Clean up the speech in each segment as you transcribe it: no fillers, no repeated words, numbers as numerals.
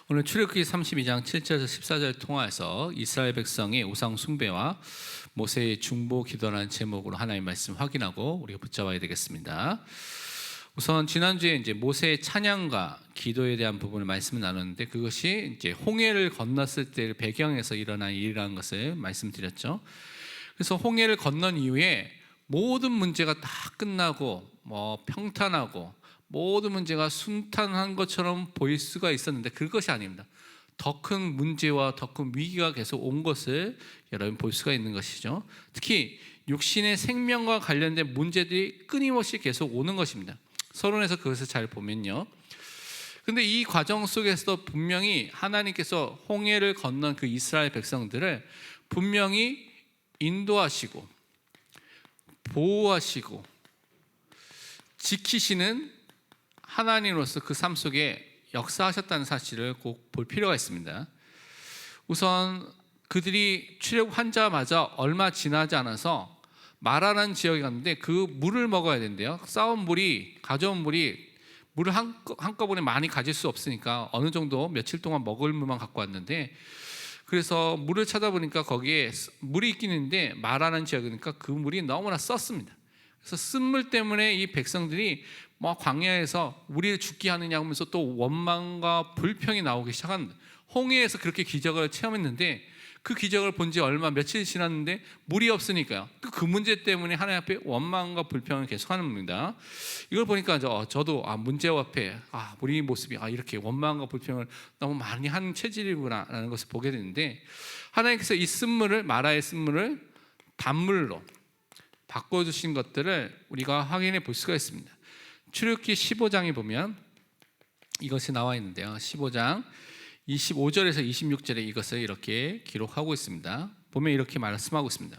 오늘 출애굽기 32장 7절에서 14절 통화에서 이스라엘 백성의 우상 숭배와 모세의 중보 기도라는 제목으로 하나님의 말씀 확인하고 우리가 붙잡아야 되겠습니다. 우선 지난주에 이제 모세의 찬양과 기도에 대한 부분을 말씀을 나눴는데, 그것이 이제 홍해를 건넜을 때 배경에서 일어난 일이라는 것을 말씀드렸죠. 그래서 홍해를 건넌 이후에 모든 문제가 다 끝나고 평탄하고 모든 문제가 순탄한 것처럼 보일 수가 있었는데 그것이 아닙니다. 더 큰 문제와 더 큰 위기가 계속 온 것을 여러분 볼 수가 있는 것이죠. 특히 육신의 생명과 관련된 문제들이 끊임없이 계속 오는 것입니다. 서론에서 그것을 잘 보면요. 근데 이 과정 속에서도 분명히 하나님께서 홍해를 건넌 그 이스라엘 백성들을 분명히 인도하시고 보호하시고 지키시는 하나님으로서 그 삶 속에 역사하셨다는 사실을 꼭 볼 필요가 있습니다. 우선 그들이 출애굽하자마자 얼마 지나지 않아서 마라라는 지역에 갔는데 그 물을 먹어야 된대요. 가져온 물이 물을 한꺼번에 많이 가질 수 없으니까 어느 정도 며칠 동안 먹을 물만 갖고 왔는데, 그래서 물을 찾아보니까 거기에 물이 있긴 있는데 마라라는 지역이니까 그 물이 너무나 썼습니다. 그래서 쓴물 때문에 이 백성들이 광야에서 우리를 죽게 하느냐 하면서 또 원망과 불평이 나오기 시작한, 홍해에서 그렇게 기적을 체험했는데 그 기적을 본 지 며칠 지났는데 물이 없으니까요. 그 문제 때문에 하나님 앞에 원망과 불평을 계속하는 겁니다. 이걸 보니까 저도 문제 앞에 우리 모습이 이렇게 원망과 불평을 너무 많이 하는 체질이구나라는 것을 보게 되는데, 하나님께서 이 마라의 쓴물을 단물로 바꿔주신 것들을 우리가 확인해 볼 수가 있습니다. 출애굽기 15장에 보면 이것이 나와 있는데요. 15장 25절에서 26절에 이것을 이렇게 기록하고 있습니다. 보면 이렇게 말씀하고 있습니다.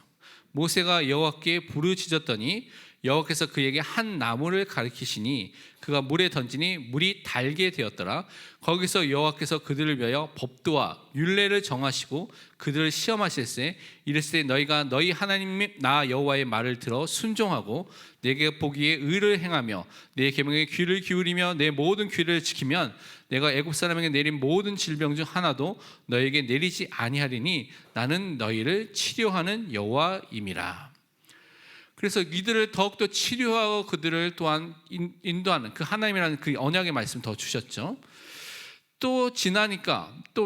모세가 여호와께 부르짖었더니 여호와께서 그에게 한 나무를 가리키시니 그가 물에 던지니 물이 달게 되었더라. 거기서 여호와께서 그들을 위하여 법도와 율례를 정하시고 그들을 시험하실세 이르시되 너희가 너희 하나님 나 여호와의 말을 들어 순종하고 내게 보기에 의를 행하며 내 계명에 귀를 기울이며 내 모든 규례를 지키면 내가 애굽 사람에게 내린 모든 질병 중 하나도 너희에게 내리지 아니하리니 나는 너희를 치료하는 여호와임이라. 그래서 이들을 더욱더 치료하고 그들을 또한 인도하는 그 하나님이라는 그 언약의 말씀 더 주셨죠. 또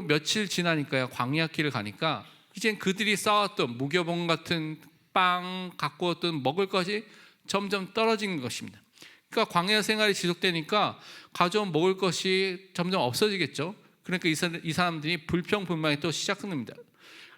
며칠 지나니까요, 광야길을 가니까 이젠 그들이 쌓았던 무교봉 같은 빵 갖고 왔던 먹을 것이 점점 떨어지는 것입니다. 그러니까 광야 생활이 지속되니까 가져온 먹을 것이 점점 없어지겠죠. 그러니까 이 사람들이 불평불만이 또 시작됩니다.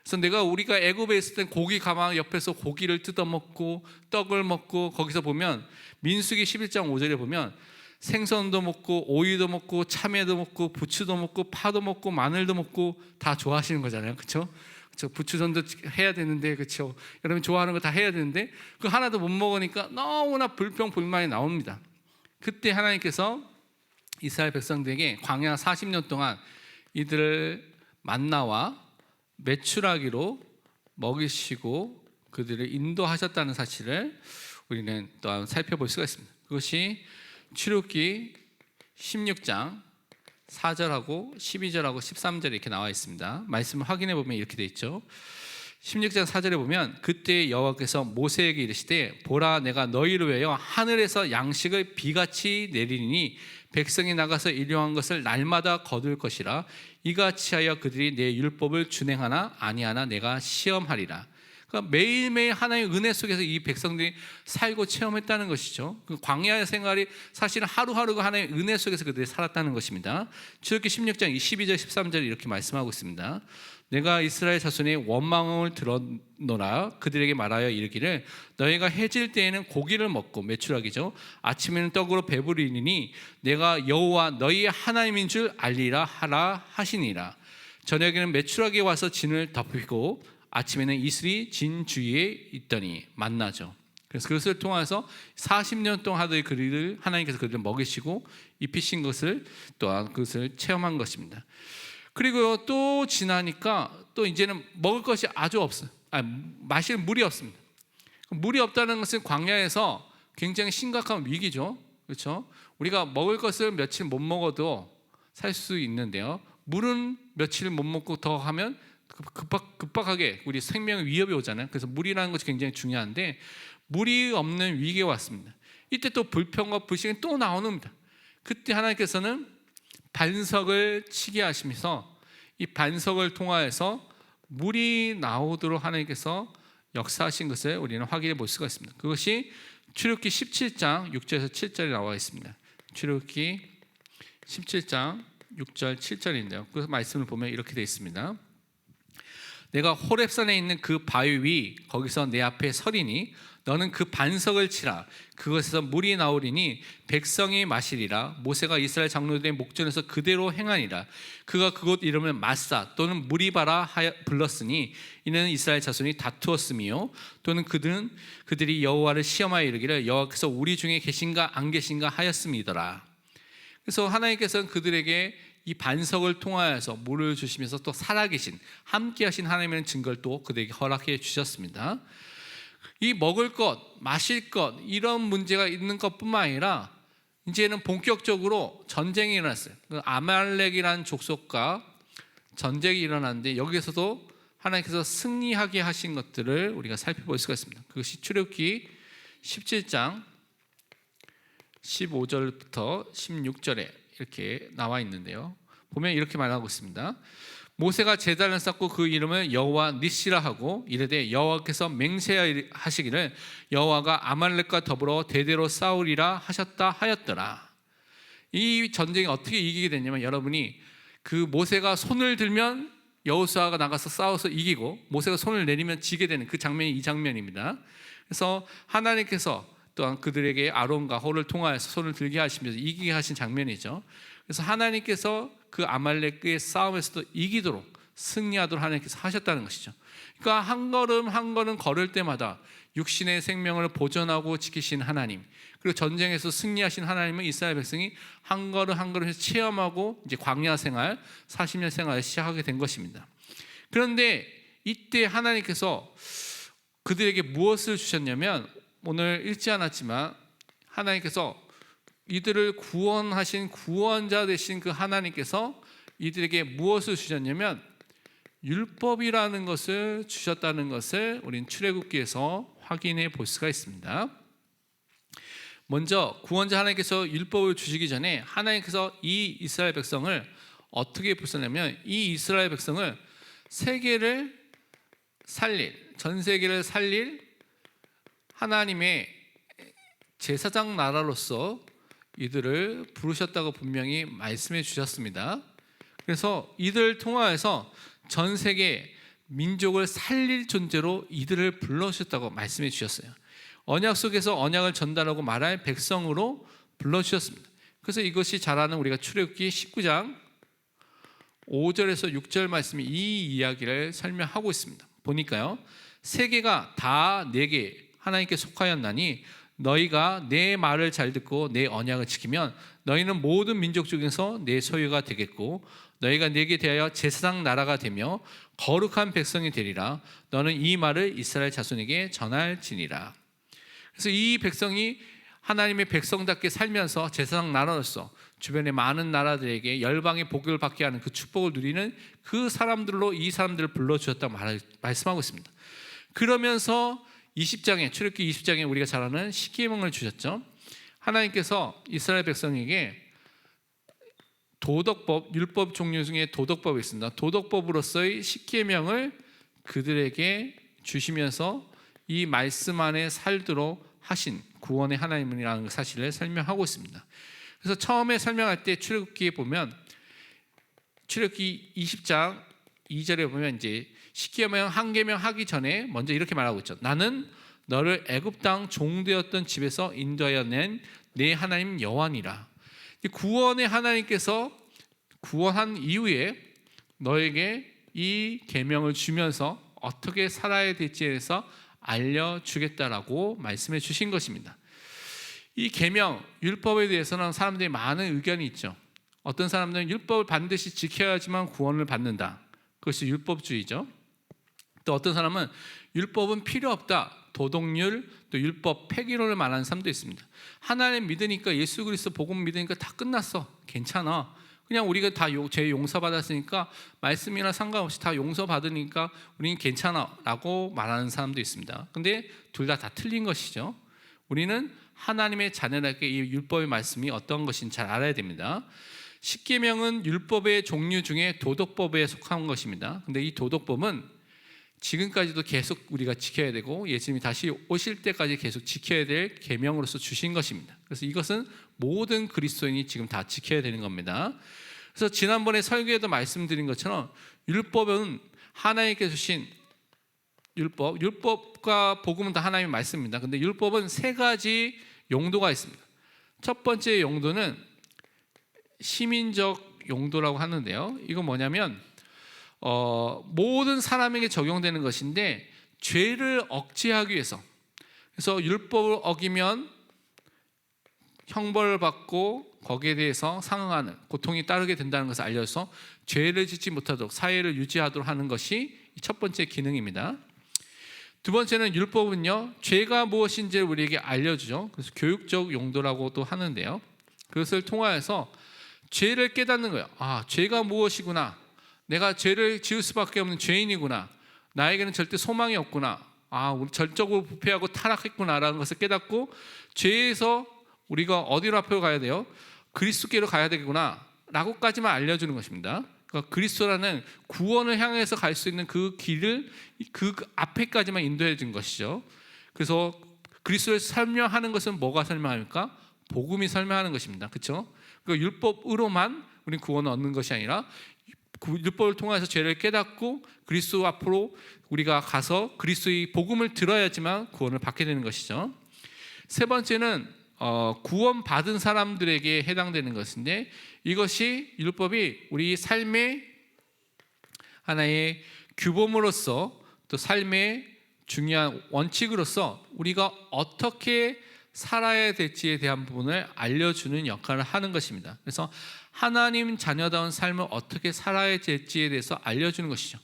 그래서 우리가 애굽에 있을 땐 고기 가방 옆에서 고기를 뜯어먹고 떡을 먹고, 거기서 보면 민수기 11장 5절에 보면 생선도 먹고 오이도 먹고 참외도 먹고 부추도 먹고 파도 먹고 마늘도 먹고 다 좋아하시는 거잖아요. 그렇죠? 부추전도 해야 되는데, 그렇죠? 여러분 좋아하는 거 다 해야 되는데 그 하나도 못 먹으니까 너무나 불평불만이 나옵니다. 그때 하나님께서 이스라엘 백성들에게 광야 40년 동안 이들을 만나와 메추라기로 먹이시고 그들을 인도하셨다는 사실을 우리는 또한 살펴볼 수가 있습니다. 그것이 출애굽기 16장 4절하고 12절하고 13절에 이렇게 나와 있습니다. 말씀을 확인해 보면 이렇게 돼 있죠. 16장 4절에 보면 그때 여호와께서 모세에게 이르시되 보라 내가 너희를 위하여 하늘에서 양식을 비같이 내리니 백성이 나가서 일용한 것을 날마다 거둘 것이라. 이같이 하여 그들이 내 율법을 준행하나 아니하나 내가 시험하리라. 그러니까 매일매일 하나님의 은혜 속에서 이 백성들이 살고 체험했다는 것이죠. 그 광야의 생활이 사실은 하루하루가 하나님의 은혜 속에서 그들이 살았다는 것입니다. 출애굽기 16장 22절 13절에 이렇게 말씀하고 있습니다. 내가 이스라엘 자손의 원망을 들었노라. 그들에게 말하여 이르기를 너희가 해질 때에는 고기를 먹고 메추라기죠 아침에는 떡으로 배부르리니 내가 여호와 너희의 하나님인 줄 알리라 하라 하시니라. 저녁에는 메추라기 와서 진을 덮이고 아침에는 이슬이 진 주위에 있더니 만나죠. 그래서 그것을 통해서 40년 동안 하나님께서 그들을 먹이시고 입히신 것을 또한 그것을 체험한 것입니다. 그리고 또 지나니까 또 이제는 먹을 것이 아주 없어요. 마실 물이 없습니다. 물이 없다는 것은 광야에서 굉장히 심각한 위기죠. 그렇죠? 우리가 먹을 것을 며칠 못 먹어도 살 수 있는데요, 물은 며칠 못 먹고 더 하면 급박하게 우리 생명의 위협이 오잖아요. 그래서 물이라는 것이 굉장히 중요한데 물이 없는 위기가 왔습니다. 이때 또 불평과 불신이 또 나오는입니다. 그때 하나님께서는 반석을 치게 하시면서 이 반석을 통하여서 물이 나오도록 하나님께서 역사하신 것을 우리는 확인해 볼 수가 있습니다. 그것이 출애굽기 17장 6절에서 7절에 나와 있습니다. 출애굽기 17장 6절 7절인데요. 그 말씀을 보면 이렇게 되어 있습니다. 내가 호렙산에 있는 그 바위 위 거기서 내 앞에 서리니 너는 그 반석을 치라. 그것에서 물이 나오리니 백성이 마시리라. 모세가 이스라엘 장로들의 목전에서 그대로 행하니라. 그가 그곳 이름을 마사 또는 무리바라 불렀으니 이는 이스라엘 자손이 다투었으며 또는 그들이 여호와를 시험하여 이르기를 여호와께서 우리 중에 계신가 안 계신가 하였음이더라. 그래서 하나님께서는 그들에게 이 반석을 통하여서 물을 주시면서 또 살아계신 함께 하신 하나님의 증거를 또 그들에게 허락해 주셨습니다. 이 먹을 것, 마실 것 이런 문제가 있는 것뿐만 아니라 이제는 본격적으로 전쟁이 일어났어요. 아말렉이라는 족속과 전쟁이 일어났는데 여기에서도 하나님께서 승리하게 하신 것들을 우리가 살펴볼 수가 있습니다. 그것이 출애굽기 17장 15절부터 16절에 이렇게 나와 있는데요. 보면 이렇게 말하고 있습니다. 모세가 제단을 쌓고 그 이름을 여호와 니시라 하고 이르되 여호와께서 맹세하시기를 여호와가 아말렉과 더불어 대대로 싸우리라 하셨다 하였더라. 이 전쟁이 어떻게 이기게 됐냐면 여러분이 그 모세가 손을 들면 여호수아가 나가서 싸워서 이기고 모세가 손을 내리면 지게 되는 그 장면이 이 장면입니다. 그래서 하나님께서 또한 그들에게 아론과 홀을 통하여서 손을 들게 하시면서 이기게 하신 장면이죠. 그래서 하나님께서 그 아말렉의 싸움에서도 이기도록 승리하도록 하나님께서 하셨다는 것이죠. 그러니까 한 걸음 한 걸음 걸을 때마다 육신의 생명을 보존하고 지키신 하나님, 그리고 전쟁에서 승리하신 하나님은 이스라엘 백성이 한 걸음 한 걸음씩 체험하고 이제 광야 생활 40년 생활을 시작하게 된 것입니다. 그런데 이때 하나님께서 그들에게 무엇을 주셨냐면 오늘 읽지 않았지만 하나님께서 이들을 구원하신 구원자 되신 그 하나님께서 이들에게 무엇을 주셨냐면 율법이라는 것을 주셨다는 것을 우리는 출애굽기에서 확인해 볼 수가 있습니다. 먼저 구원자 하나님께서 율법을 주시기 전에 하나님께서 이 이스라엘 백성을 어떻게 부르셨냐면 이 이스라엘 백성을 세계를 살릴, 전 세계를 살릴 하나님의 제사장 나라로서 이들을 부르셨다고 분명히 말씀해 주셨습니다. 그래서 이들을 통하여서 전 세계 민족을 살릴 존재로 이들을 불러주셨다고 말씀해 주셨어요. 언약 속에서 언약을 전달하고 말할 백성으로 불러주셨습니다. 그래서 이것이 잘 아는 우리가 출애굽기 19장 5절에서 6절 말씀이 이 이야기를 설명하고 있습니다. 보니까요, 세계가 다 내게 하나님께 속하였나니 너희가 내 말을 잘 듣고 내 언약을 지키면 너희는 모든 민족 중에서 내 소유가 되겠고 너희가 내게 대하여 제사장 나라가 되며 거룩한 백성이 되리라. 너는 이 말을 이스라엘 자손에게 전할지니라. 그래서 이 백성이 하나님의 백성답게 살면서 제사장 나라로서 주변의 많은 나라들에게 열방의 복을 받게 하는 그 축복을 누리는 그 사람들로 이 사람들을 불러주셨다고 말씀하고 있습니다. 그러면서 20장에 출애굽기 20장에 우리가 잘 아는 십계명을 주셨죠. 하나님께서 이스라엘 백성에게 도덕법, 율법 종류 중에 도덕법이 있습니다. 도덕법으로서의 십계명을 그들에게 주시면서 이 말씀 안에 살도록 하신 구원의 하나님이라는 사실을 설명하고 있습니다. 그래서 처음에 설명할 때 출애굽기에 보면 출애굽기 20장 2절에 보면 이제 십계명 한 계명 하기 전에 먼저 이렇게 말하고 있죠. 나는 너를 애굽 땅 종되었던 집에서 인도하여 낸 내 하나님 여호와니라. 구원의 하나님께서 구원한 이후에 너에게 이 계명을 주면서 어떻게 살아야 될지에 대해서 알려주겠다라고 말씀해 주신 것입니다. 이 계명, 율법에 대해서는 사람들이 많은 의견이 있죠. 어떤 사람들은 율법을 반드시 지켜야지만 구원을 받는다. 그것이 율법주의죠. 또 어떤 사람은 율법은 필요 없다. 도덕률, 또 율법 폐기론을 말하는 사람도 있습니다. 하나님 믿으니까 예수 그리스도 복음 믿으니까 다 끝났어. 괜찮아. 그냥 우리가 다 죄 용서받았으니까 말씀이나 상관없이 다 용서받으니까 우리는 괜찮아라고 말하는 사람도 있습니다. 근데 둘 다 틀린 것이죠. 우리는 하나님의 자녀답게 이 율법의 말씀이 어떤 것인지 잘 알아야 됩니다. 십계명은 율법의 종류 중에 도덕법에 속한 것입니다. 근데 이 도덕법은 지금까지도 계속 우리가 지켜야 되고 예수님이 다시 오실 때까지 계속 지켜야 될 계명으로서 주신 것입니다. 그래서 이것은 모든 그리스도인이 지금 다 지켜야 되는 겁니다. 그래서 지난번에 설교에도 말씀드린 것처럼 율법은 하나님께서 주신 율법과 복음은 다 하나님의 말씀입니다. 근데 율법은 세 가지 용도가 있습니다. 첫 번째 용도는 시민적 용도라고 하는데요. 이건 뭐냐면 모든 사람에게 적용되는 것인데 죄를 억제하기 위해서, 그래서 율법을 어기면 형벌을 받고 거기에 대해서 상응하는 고통이 따르게 된다는 것을 알려서 죄를 짓지 못하도록 사회를 유지하도록 하는 것이 첫 번째 기능입니다. 두 번째는 율법은요, 죄가 무엇인지를 우리에게 알려주죠. 그래서 교육적 용도라고도 하는데요. 그것을 통하여서 죄를 깨닫는 거예요. 아, 죄가 무엇이구나. 내가 죄를 지을 수밖에 없는 죄인이구나. 나에게는 절대 소망이 없구나. 아, 우리 절적으로 부패하고 타락했구나라는 것을 깨닫고 죄에서 우리가 어디로 앞으로 가야 돼요? 그리스도께로 가야 되겠구나 라고까지만 알려주는 것입니다. 그러니까 그리스도라는 구원을 향해서 갈 수 있는 그 길을 그 앞에까지만 인도해 준 것이죠. 그래서 그리스도를 설명하는 것은 뭐가 설명합니까? 복음이 설명하는 것입니다. 그렇죠? 그러니까 율법으로만 우리는 구원을 얻는 것이 아니라 율법을 통해서 죄를 깨닫고 그리스도 앞으로 우리가 가서 그리스도의 복음을 들어야지만 구원을 받게 되는 것이죠. 세 번째는 구원받은 사람들에게 해당되는 것인데, 이것이 율법이 우리 삶의 하나의 규범으로서 또 삶의 중요한 원칙으로서 우리가 어떻게 살아야 될지에 대한 부분을 알려주는 역할을 하는 것입니다. 그래서 하나님 자녀다운 삶을 어떻게 살아야 될지에 대해서 알려주는 것이죠.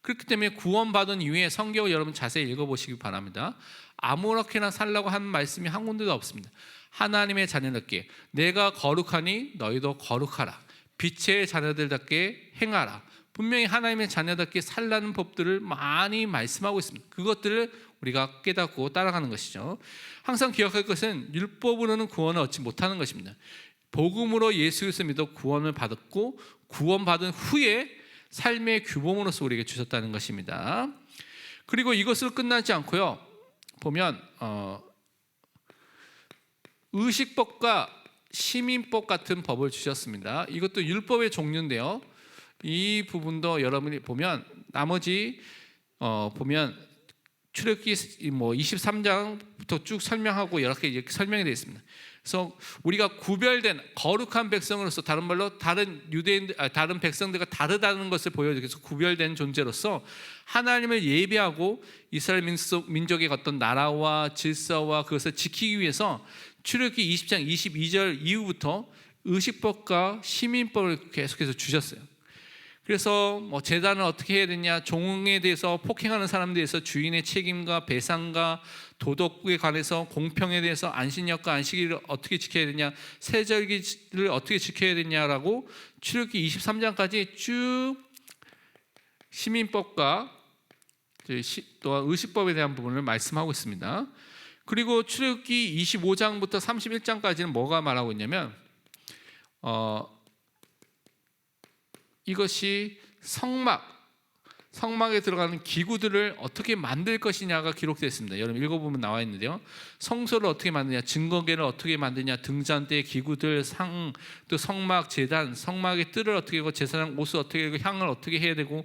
그렇기 때문에 구원받은 이후에 성경을 여러분 자세히 읽어보시기 바랍니다. 아무렇게나 살라고 하는 말씀이 한 군데도 없습니다. 하나님의 자녀답게 내가 거룩하니 너희도 거룩하라. 빛의 자녀들답게 행하라. 분명히 하나님의 자녀답게 살라는 법들을 많이 말씀하고 있습니다. 그것들을 우리가 깨닫고 따라가는 것이죠. 항상 기억할 것은 율법으로는 구원을 얻지 못하는 것입니다. 복음으로 예수 그리스도를 믿어 구원을 받았고 구원받은 후에 삶의 규범으로서 우리에게 주셨다는 것입니다. 그리고 이것으로 끝나지 않고요. 보면 의식법과 시민법 같은 법을 주셨습니다. 이것도 율법의 종류인데요. 이 부분도 여러분이 보면 나머지 보면 출애굽기 23장부터 쭉 설명하고 여러 개 이렇게 설명이 되어 있습니다. 그래서 우리가 구별된 거룩한 백성으로서, 다른 말로 다른 다른 백성들과 다르다는 것을 보여주기 위해서 구별된 존재로서 하나님을 예배하고 이스라엘 민족의 어떤 나라와 질서와 그것을 지키기 위해서 출애굽기 20장 22절 이후부터 의식법과 시민법을 계속해서 주셨어요. 그래서 제단을 어떻게 해야 되냐, 종에 대해서 폭행하는 사람에 대해서 주인의 책임과 배상과 도덕에 관해서 공평에 대해서 안식년과 안식일을 어떻게 지켜야 되냐, 세절기를 어떻게 지켜야 되냐라고 출애굽기 23장까지 쭉 시민법과 또한 의식법에 대한 부분을 말씀하고 있습니다. 그리고 출애굽기 25장부터 31장까지는 뭐가 말하고 있냐면 이것이 성막에 들어가는 기구들을 어떻게 만들 것이냐가 기록되어 있습니다. 여러분 읽어보면 나와 있는데요. 성소를 어떻게 만드냐, 증거궤를 어떻게 만드냐, 등잔대 기구들, 또 성막, 제단, 성막의 뜰을 어떻게 하고, 제사장 옷을 어떻게 하고, 향을 어떻게 해야 되고,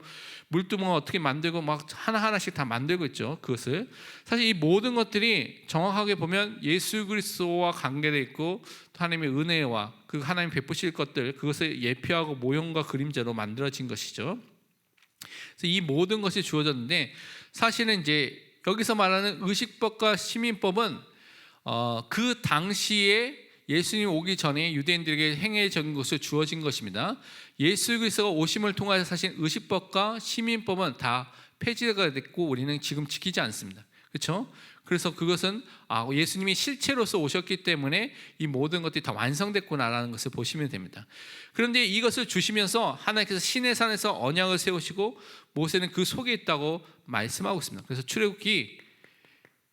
물두멍을 어떻게 만들고, 막 하나하나씩 다 만들고 있죠. 그것을 사실 이 모든 것들이 정확하게 보면 예수 그리스도와 관계되어 있고, 또 하나님의 은혜와 그 하나님 베푸실 것들, 그것을 예표하고 모형과 그림자로 만들어진 것이죠. 그래서 이 모든 것이 주어졌는데, 사실은 이제 여기서 말하는 의식법과 시민법은 그 당시에 예수님 오기 전에 유대인들에게 행해진 것을 주어진 것입니다. 예수 그리스도가 오심을 통하여 사실 의식법과 시민법은 다 폐지가 됐고 우리는 지금 지키지 않습니다. 그렇죠? 그래서 그것은 예수님이 실체로서 오셨기 때문에 이 모든 것들이 다 완성됐구나라는 것을 보시면 됩니다. 그런데 이것을 주시면서 하나님께서 시내산에서 언약을 세우시고 모세는 그 속에 있다고 말씀하고 있습니다. 그래서 출애굽기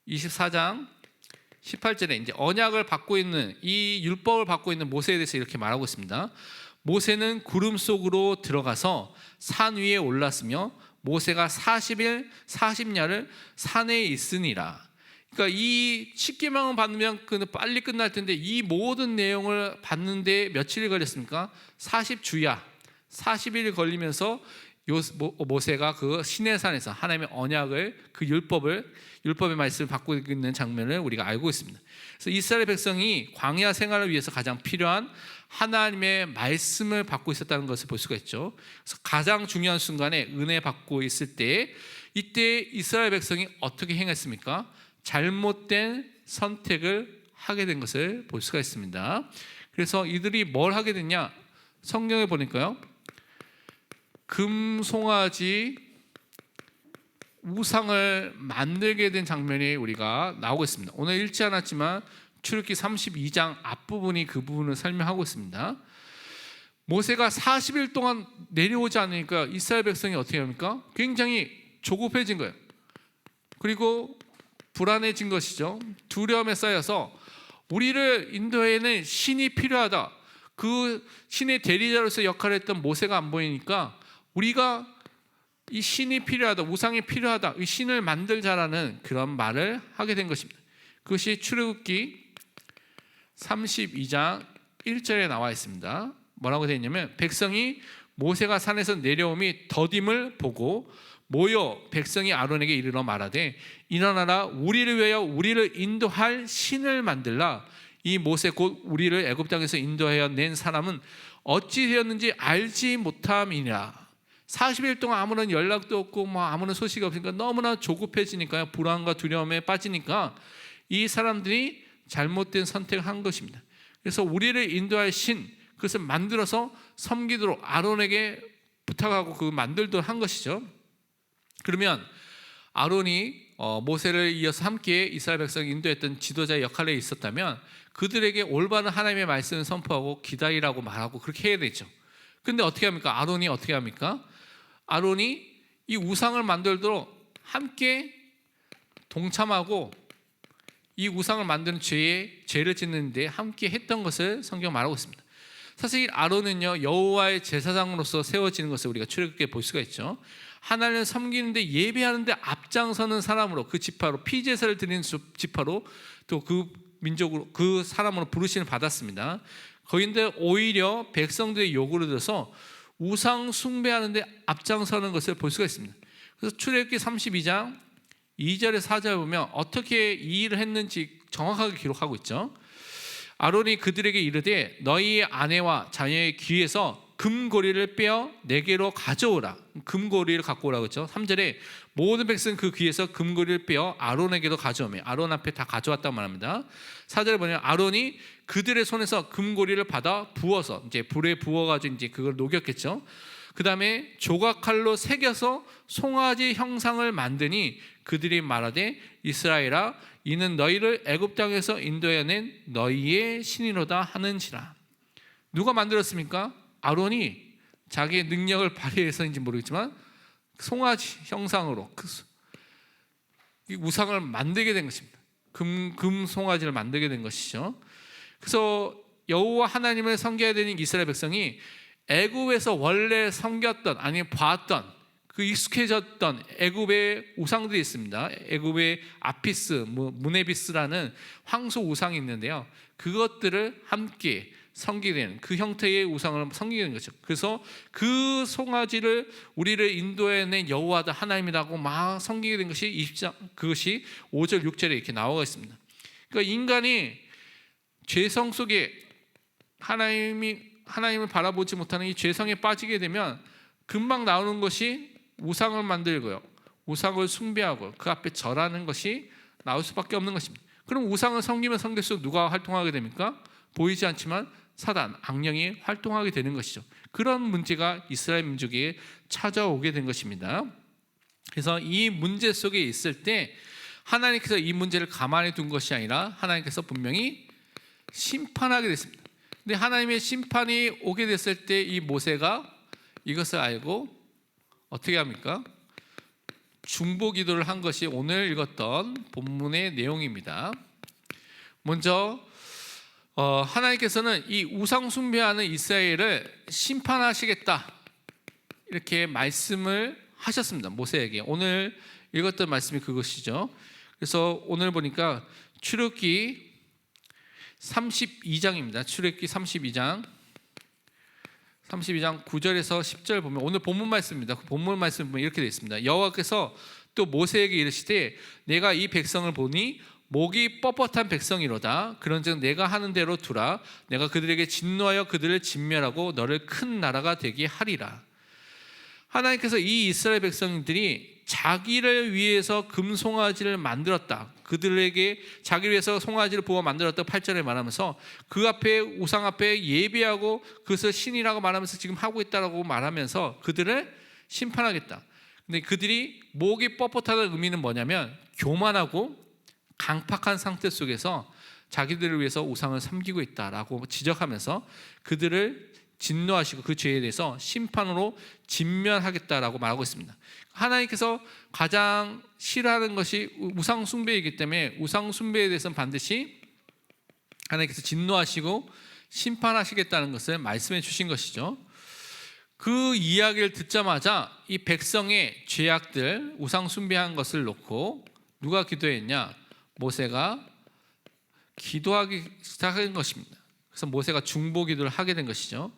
24장 18절에 이제 언약을 받고 있는, 이 율법을 받고 있는 모세에 대해서 이렇게 말하고 있습니다. 모세는 구름 속으로 들어가서 산 위에 올랐으며 모세가 40일 40야를 산에 있으니라. 그러니까 이 10계명을 받으면 빨리 끝날 텐데 이 모든 내용을 받는데 며칠이 걸렸습니까? 40주야 40일이 걸리면서 모세가 그 시내산에서 하나님의 언약을, 그 율법의 말씀을 받고 있는 장면을 우리가 알고 있습니다. 그래서 이스라엘 백성이 광야 생활을 위해서 가장 필요한 하나님의 말씀을 받고 있었다는 것을 볼 수가 있죠. 그래서 가장 중요한 순간에 은혜 받고 있을 때, 이때 이스라엘 백성이 어떻게 행했습니까? 잘못된 선택을 하게 된 것을 볼 수가 있습니다. 그래서 이들이 뭘 하게 됐냐? 성경에 보니까요, 금송아지 우상을 만들게 된 장면이 우리가 나오고 있습니다. 오늘 읽지 않았지만 출애굽기 32장 앞부분이 그 부분을 설명하고 있습니다. 모세가 40일 동안 내려오지 않으니까 이스라엘 백성이 어떻게 합니까? 굉장히 조급해진 거예요. 그리고 불안해진 것이죠. 두려움에 쌓여서 우리를 인도에는 신이 필요하다. 그 신의 대리자로서 역할을 했던 모세가 안 보이니까 우리가 이 신이 필요하다, 우상이 필요하다, 이 신을 만들자라는 그런 말을 하게 된 것입니다. 그것이 출애굽기 32장 1절에 나와 있습니다. 뭐라고 되어 있냐면, 백성이 모세가 산에서 내려옴이 더딤을 보고 모여 백성이 아론에게 이르러 말하되 일어나라, 우리를 위하여 우리를 인도할 신을 만들라. 이 모세 곧 우리를 애굽 땅에서 인도하여 낸 사람은 어찌 되었는지 알지 못함이니라. 40일 동안 아무런 연락도 없고 아무런 소식이 없으니까 너무나 조급해지니까요, 불안과 두려움에 빠지니까 이 사람들이 잘못된 선택을 한 것입니다. 그래서 우리를 인도할 신, 그것을 만들어서 섬기도록 아론에게 부탁하고 그 만들도록 한 것이죠. 그러면 아론이 모세를 이어서 함께 이스라엘 백성을 인도했던 지도자의 역할에 있었다면 그들에게 올바른 하나님의 말씀을 선포하고 기다리라고 말하고 그렇게 해야 되죠. 근데 어떻게 합니까? 아론이 어떻게 합니까? 아론이 이 우상을 만들도록 함께 동참하고 이 우상을 만드는 죄를 짓는데 함께 했던 것을 성경 말하고 있습니다. 사실 아론은요, 여호와의 제사장으로서 세워지는 것을 우리가 출애굽기에 볼 수가 있죠. 하나님을 섬기는데 예배하는데 앞장서는 사람으로, 그 지파로, 피제사를 드리는 지파로 또 그 민족으로, 그 사람으로 부르심을 받았습니다. 그런데 오히려 백성들의 요구를 들어서 우상 숭배하는데 앞장서는 것을 볼 수가 있습니다. 그래서 출애굽기 32장 2절에 4절에 보면 어떻게 이 일을 했는지 정확하게 기록하고 있죠. 아론이 그들에게 이르되 너희의 아내와 자녀의 귀에서 금고리를 빼어 내게로 가져오라. 금고리를 갖고 오라고 했죠. 3절에 모든 백성 그 귀에서 금고리를 빼어 아론에게도 가져오며, 아론 앞에 다 가져왔단 말입니다. 4절에 보면 아론이 그들의 손에서 금고리를 받아 부어서, 이제 불에 부어가지고 이제 그걸 녹였겠죠. 그 다음에 조각칼로 새겨서 송아지 형상을 만드니 그들이 말하되 이스라엘아, 이는 너희를 애굽 땅에서 인도해낸 너희의 신이로다 하는지라. 누가 만들었습니까? 아론이 자기의 능력을 발휘해서인지 모르겠지만 송아지 형상으로 이 우상을 만들게 된 것입니다. 금 송아지를 만들게 된 것이죠. 그래서 여호와 하나님을 섬겨야 되는 이스라엘 백성이 애굽에서 원래 섬겼던, 아니면 봤던, 그 익숙해졌던 애굽의 우상들이 있습니다. 애굽의 아피스, 무네비스라는 황소 우상이 있는데요, 그것들을 함께 섬기게 되는, 그 형태의 우상을 섬기게 되는 거죠. 그래서 그 송아지를 우리를 인도해낸 여호와다 하나님이라고 막 섬기게 된 것이 그것이 5절 6절에 이렇게 나와 있습니다. 그러니까 인간이 죄성 속에 하나님을 바라보지 못하는 이 죄성에 빠지게 되면 금방 나오는 것이 우상을 만들고요, 우상을 숭배하고 그 앞에 절하는 것이 나올 수밖에 없는 것입니다. 그럼 우상을 섬기면 섬길수록 누가 활동하게 됩니까? 보이지 않지만 사단, 악령이 활동하게 되는 것이죠. 그런 문제가 이스라엘 민족에게 찾아오게 된 것입니다. 그래서 이 문제 속에 있을 때 하나님께서 이 문제를 가만히 둔 것이 아니라 하나님께서 분명히 심판하게 됐습니다. 근데 하나님의 심판이 오게 됐을 때 이 모세가 이것을 알고 어떻게 합니까? 중보 기도를 한 것이 오늘 읽었던 본문의 내용입니다. 먼저 하나님께서는 이 우상 숭배하는 이스라엘을 심판하시겠다 이렇게 말씀을 하셨습니다. 모세에게. 오늘 읽었던 말씀이 그것이죠. 그래서 오늘 보니까 출애굽기 32장입니다. 출애굽기 32장 9절에서 10절 보면 오늘 본문 말씀입니다. 본문 말씀 보면 이렇게 되어 있습니다. 여호와께서 또 모세에게 이르시되 내가 이 백성을 보니 목이 뻣뻣한 백성이로다. 그런즉 내가 하는 대로 두라. 내가 그들에게 진노하여 그들을 진멸하고 너를 큰 나라가 되게 하리라. 하나님께서 이 이스라엘 백성들이 자기를 위해서 금송아지를 만들었다. 그들에게 자기를 위해서 송아지를 부어 만들었다 8절에 말하면서 그 앞에 우상 앞에 예배하고 그것을 신이라고 말하면서 지금 하고 있다라고 말하면서 그들을 심판하겠다. 근데 그들이 목이 뻣뻣하다는 의미는 뭐냐면 교만하고 강팍한 상태 속에서 자기들을 위해서 우상을 섬기고 있다라고 지적하면서 그들을 진노하시고 그 죄에 대해서 심판으로 진멸하겠다라고 말하고 있습니다. 하나님께서 가장 싫어하는 것이 우상 숭배이기 때문에 우상 숭배에 대해서는 반드시 하나님께서 진노하시고 심판하시겠다는 것을 말씀해 주신 것이죠. 그 이야기를 듣자마자 이 백성의 죄악들 우상 숭배한 것을 놓고 누가 기도했냐? 모세가 기도하기 시작한 것입니다. 그래서 모세가 중보 기도를 하게 된 것이죠.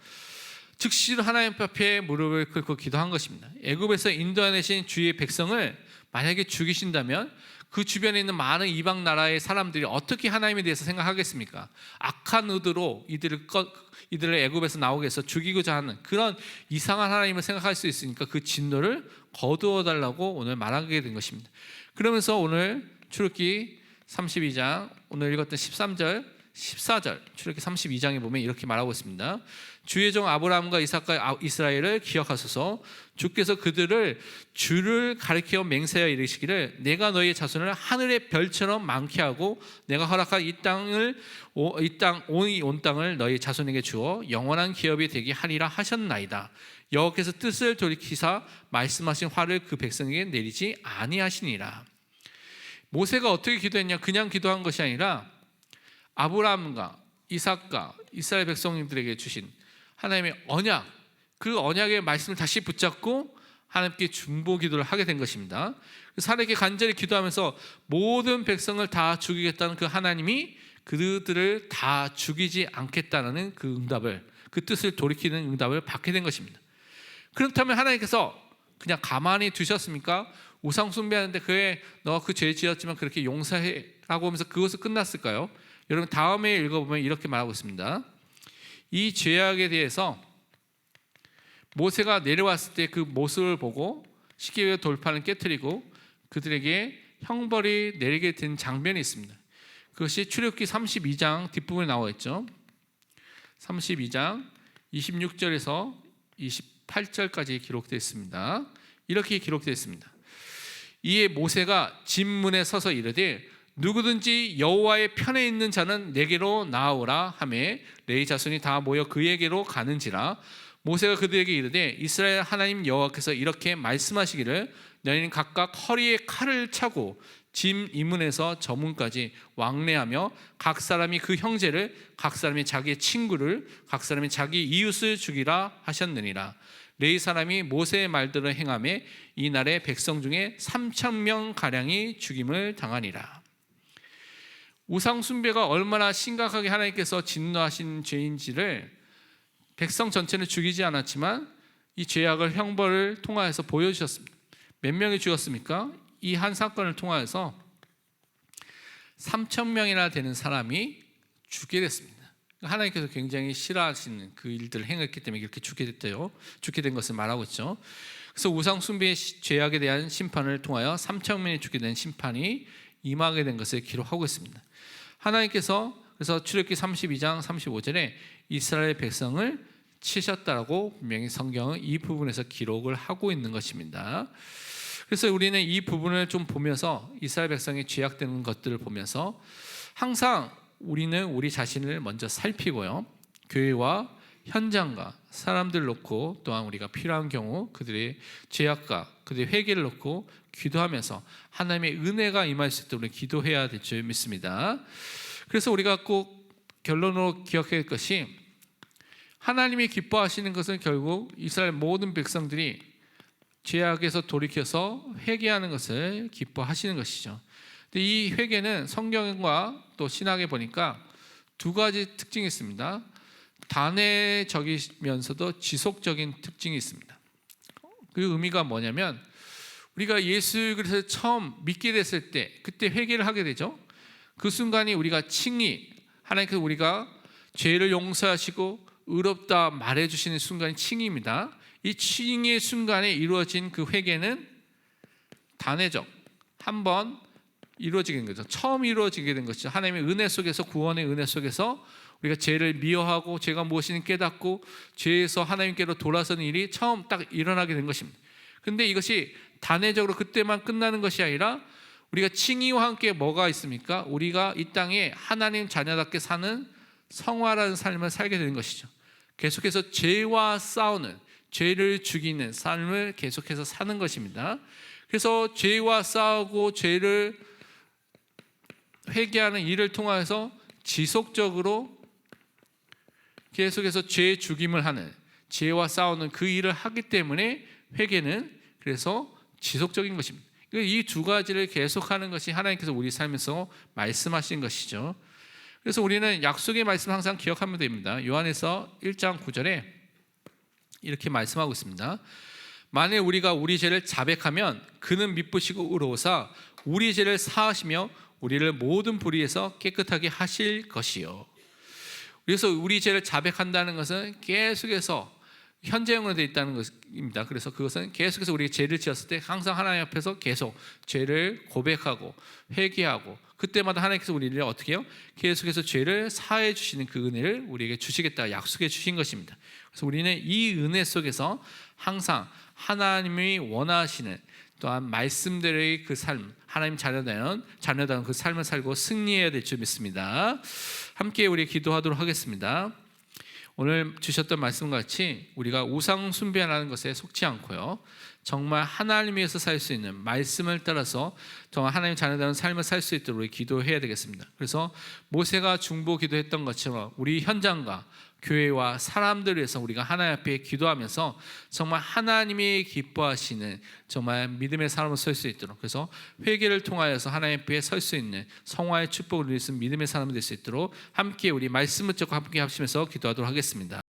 즉시로 하나님 앞에 무릎을 꿇고 기도한 것입니다. 애굽에서 인도하내신 주의 백성을 만약에 죽이신다면 그 주변에 있는 많은 이방 나라의 사람들이 어떻게 하나님에 대해서 생각하겠습니까? 악한 의도로 이들을 애굽에서 나오게 해서 죽이고자 하는 그런 이상한 하나님을 생각할 수 있으니까 그 진노를 거두어 달라고 오늘 말하게 된 것입니다. 그러면서 오늘 출애굽기 32장 오늘 읽었던 13절 14절 출애굽기 32장에 보면 이렇게 말하고 있습니다. 주의 종 아브라함과 이삭과 이스라엘을 기억하소서. 주께서 그들을 주를 가리켜 맹세하여 이르시기를 내가 너희 자손을 하늘의 별처럼 많게 하고 내가 허락한 이 땅 온 땅을 너희 자손에게 주어 영원한 기업이 되게 하리라 하셨나이다. 여호와께서 뜻을 돌이키사 말씀하신 화를 그 백성에게 내리지 아니하시니라. 모세가 어떻게 기도했냐? 그냥 기도한 것이 아니라 아브라함과 이삭과 이스라엘 백성님들에게 주신 하나님의 언약, 그 언약의 말씀을 다시 붙잡고 하나님께 중보 기도를 하게 된 것입니다. 그래서 하나님께 간절히 기도하면서 모든 백성을 다 죽이겠다는 그 하나님이 그들을 다 죽이지 않겠다는 그 응답을, 그 뜻을 돌이키는 응답을 받게 된 것입니다. 그렇다면 하나님께서 그냥 가만히 두셨습니까? 우상 숭배하는데 그에 너 그 죄 지었지만 그렇게 용서해라고 하면서 그것을 끝났을까요? 여러분 다음에 읽어보면 이렇게 말하고 있습니다. 이 죄악에 대해서 모세가 내려왔을 때 그 모습을 보고 십계명의 돌판을 깨뜨리고 그들에게 형벌이 내리게 된 장면이 있습니다. 그것이 출애굽기 32장 뒷부분에 나와 있죠. 32장 26절에서 28절까지 기록되어 있습니다. 이렇게 기록되어 있습니다. 이에 모세가 진문에 서서 이르되 누구든지 여호와의 편에 있는 자는 내게로 나아오라 하매 레위 자손이 다 모여 그에게로 가는지라. 모세가 그들에게 이르되 이스라엘 하나님 여호와께서 이렇게 말씀하시기를 너희는 각각 허리에 칼을 차고 짐 이문에서 저 문까지 왕래하며 각 사람이 그 형제를 각 사람이 자기의 친구를 각 사람이 자기 이웃을 죽이라 하셨느니라. 레위 사람이 모세의 말대로 행하매 이날에 백성 중에 3,000명 가량이 죽임을 당하니라. 우상 숭배가 얼마나 심각하게 하나님께서 진노하신 죄인지를 백성 전체는 죽이지 않았지만 이 죄악을 형벌을 통하여서 보여주셨습니다. 몇 명이 죽었습니까? 이 한 사건을 통하여서 3,000명이나 되는 사람이 죽게 됐습니다. 하나님께서 굉장히 싫어하시는 그 일들을 행했기 때문에 이렇게 죽게 됐대요. 죽게 된 것을 말하고 있죠. 그래서 우상 숭배의 죄악에 대한 심판을 통하여 3,000명이 죽게 된 심판이 임하게 된 것을 기록하고 있습니다. 하나님께서 그래서 출애굽기 32장 35절에 이스라엘 백성을 치셨다라고 분명히 성경은 이 부분에서 기록을 하고 있는 것입니다. 그래서 우리는 이 부분을 좀 보면서 이스라엘 백성이 죄악되는 것들을 보면서 항상 우리는 우리 자신을 먼저 살피고요, 교회와 현장과 사람들 놓고 또한 우리가 필요한 경우 그들의 죄악과 그들의 회개를 놓고 기도하면서 하나님의 은혜가 임할 수 있도록 기도해야 될 줄 믿습니다. 그래서 우리가 꼭 결론으로 기억해야 할 것이, 하나님이 기뻐하시는 것은 결국 이스라엘 모든 백성들이 죄악에서 돌이켜서 회개하는 것을 기뻐하시는 것이죠. 근데 이 회개는 성경과 또 신학에 보니까 두 가지 특징이 있습니다. 단회적이면서도 지속적인 특징이 있습니다. 그 의미가 뭐냐면, 우리가 예수 그리스도를 처음 믿게 됐을 때 그때 회개를 하게 되죠. 그 순간이 우리가 칭의, 하나님께서 우리가 죄를 용서하시고 의롭다 말해주시는 순간이 칭의입니다. 이 칭의의 순간에 이루어진 그 회개는 단회적, 한번 이루어지게 된 거죠. 처음 이루어지게 된 것이죠. 하나님의 은혜 속에서, 구원의 은혜 속에서 우리가 죄를 미워하고 죄가 무엇인지 깨닫고 죄에서 하나님께로 돌아서는 일이 처음 딱 일어나게 된 것입니다. 그런데 이것이 단회적으로 그때만 끝나는 것이 아니라 우리가 칭의와 함께 뭐가 있습니까? 우리가 이 땅에 하나님 자녀답게 사는 성화라는 삶을 살게 되는 것이죠. 계속해서 죄와 싸우는, 죄를 죽이는 삶을 계속해서 사는 것입니다. 그래서 죄와 싸우고 죄를 회개하는 일을 통해서 지속적으로 계속해서 죄 죽임을 하는, 죄와 싸우는 그 일을 하기 때문에 회개는 그래서 지속적인 것입니다. 이 두 가지를 계속하는 것이 하나님께서 우리 삶에서 말씀하신 것이죠. 그래서 우리는 약속의 말씀을 항상 기억하면 됩니다. 요한에서 1장 9절에 이렇게 말씀하고 있습니다. 만일 우리가 우리 죄를 자백하면 그는 미쁘시고 의로우사 우리 죄를 사하시며 우리를 모든 불의에서 깨끗하게 하실 것이요. 그래서 우리 죄를 자백한다는 것은 계속해서 현재형으로 되어 있다는 것입니다. 그래서 그것은 계속해서 우리가 죄를 지었을 때 항상 하나님 앞에서 계속 죄를 고백하고 회개하고, 그때마다 하나님께서 우리를 어떻게 해요? 계속해서 죄를 사해 주시는 그 은혜를 우리에게 주시겠다 약속해 주신 것입니다. 그래서 우리는 이 은혜 속에서 항상 하나님이 원하시는 또한 말씀대로의 그 삶, 하나님 자녀다운 그 삶을 살고 승리해야 될 줄 믿습니다. 함께 우리 기도하도록 하겠습니다. 오늘 주셨던 말씀과 같이 우리가 우상 숭배하는 것에 속지 않고요, 정말 하나님 위해서 살 수 있는 말씀을 따라서 정말 하나님 자녀다운 삶을 살 수 있도록 우리 기도해야 되겠습니다. 그래서 모세가 중보 기도했던 것처럼 우리 현장과 교회와 사람들을 위해서 우리가 하나님 앞에 기도하면서 정말 하나님이 기뻐하시는 정말 믿음의 사람으로 설 수 있도록, 그래서 회개를 통하여서 하나님 앞에 설 수 있는 성화의 축복을 누릴 수 있는 믿음의 사람이 될 수 있도록 함께 우리 말씀을 듣고 함께 합심해서 기도하도록 하겠습니다.